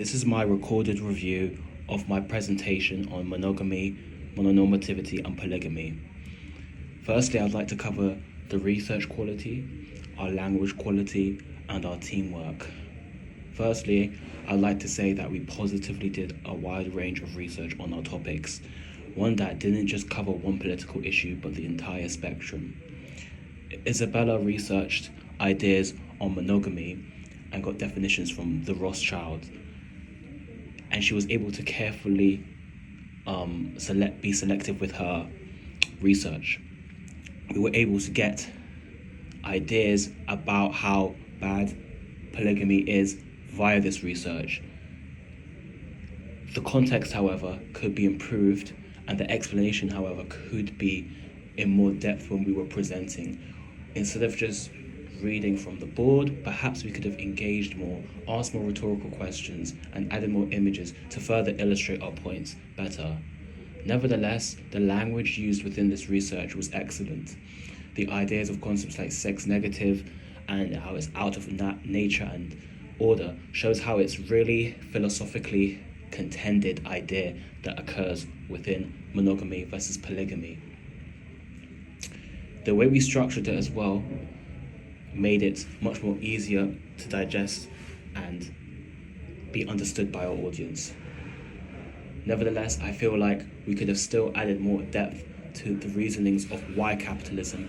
This is my recorded review of my presentation on monogamy, mononormativity, and polygamy. Firstly, I'd like to cover the research quality, our language quality, and our teamwork. Firstly, I'd like to say that we positively did a wide range of research on our topics, one that didn't just cover one political issue but the entire spectrum. Isabella researched ideas on monogamy and got definitions from the Rothschild, and she was able to carefully be selective with her research. We were able to get ideas about how bad polygamy is via this research. The context, however, could be improved, and the explanation, however, could be in more depth when we were presenting. Instead of just reading from the board, perhaps we could have engaged more, asked more rhetorical questions, and added more images to further illustrate our points better. Nevertheless, the language used within this research was excellent. The ideas of concepts like sex negative and how it's out of nature and order shows how it's really philosophically contended idea that occurs within monogamy versus polygamy. The way we structured it as well made it much more easier to digest and be understood by our audience. Nevertheless, I feel like we could have still added more depth to the reasonings of why capitalism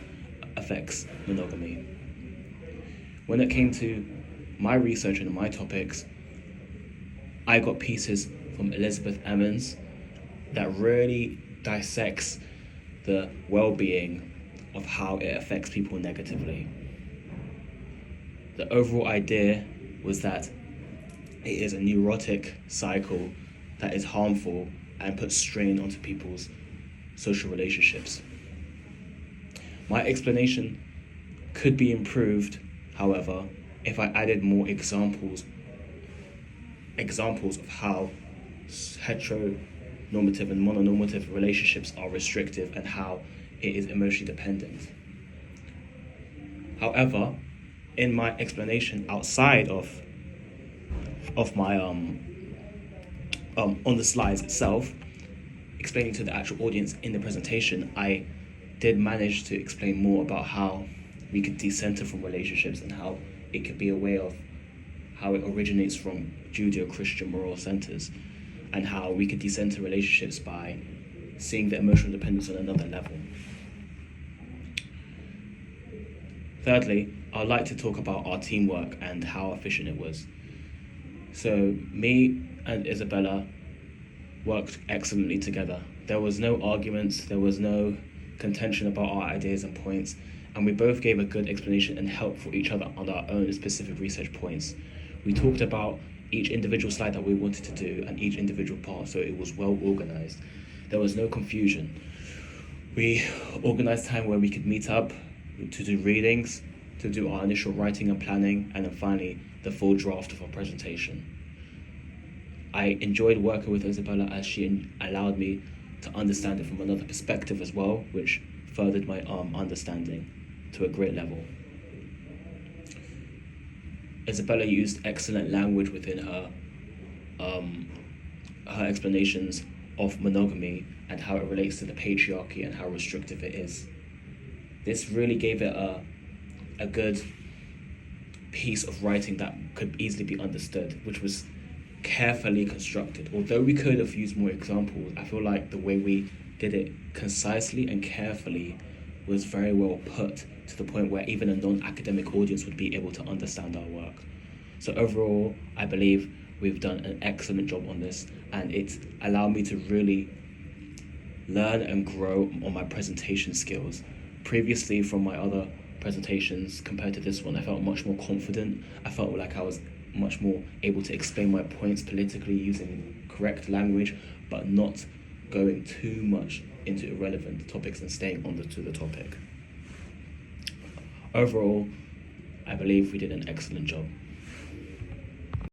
affects monogamy. When it came to my research and my topics, I got pieces from Elizabeth Emmons that really dissects the well-being of how it affects people negatively. The overall idea was that it is a neurotic cycle that is harmful and puts strain onto people's social relationships. My explanation could be improved, however, if I added more examples of how heteronormative and mononormative relationships are restrictive and how it is emotionally dependent. However, in my explanation outside of my on the slides itself, explaining to the actual audience in the presentation, I did manage to explain more about how we could decenter from relationships and how it could be a way of how it originates from Judeo-Christian moral centers, and how we could decenter relationships by seeing the emotional dependence on another level. Thirdly, I'd like to talk about our teamwork and how efficient it was. So me and Isabella worked excellently together. There was no arguments, there was no contention about our ideas and points, and we both gave a good explanation and help for each other on our own specific research points. We talked about each individual slide that we wanted to do and each individual part, so it was well organized. There was no confusion. We organized time where we could meet up to do readings, to do our initial writing and planning, and then finally the full draft of our presentation. I enjoyed working with Isabella as she allowed me to understand it from another perspective as well, which furthered my understanding to a great level. Isabella used excellent language within her explanations of monogamy and how it relates to the patriarchy and how restrictive it is. This really gave it a good piece of writing that could easily be understood, which was carefully constructed. Although we could have used more examples, I feel like the way we did it concisely and carefully was very well put, to the point where even a non-academic audience would be able to understand our work. So overall, I believe we've done an excellent job on this, and it allowed me to really learn and grow on my presentation skills. Previously, from my other presentations compared to this one, I felt much more confident. I felt like I was much more able to explain my points politically using correct language, but not going too much into irrelevant topics and staying to the topic. Overall, I believe we did an excellent job.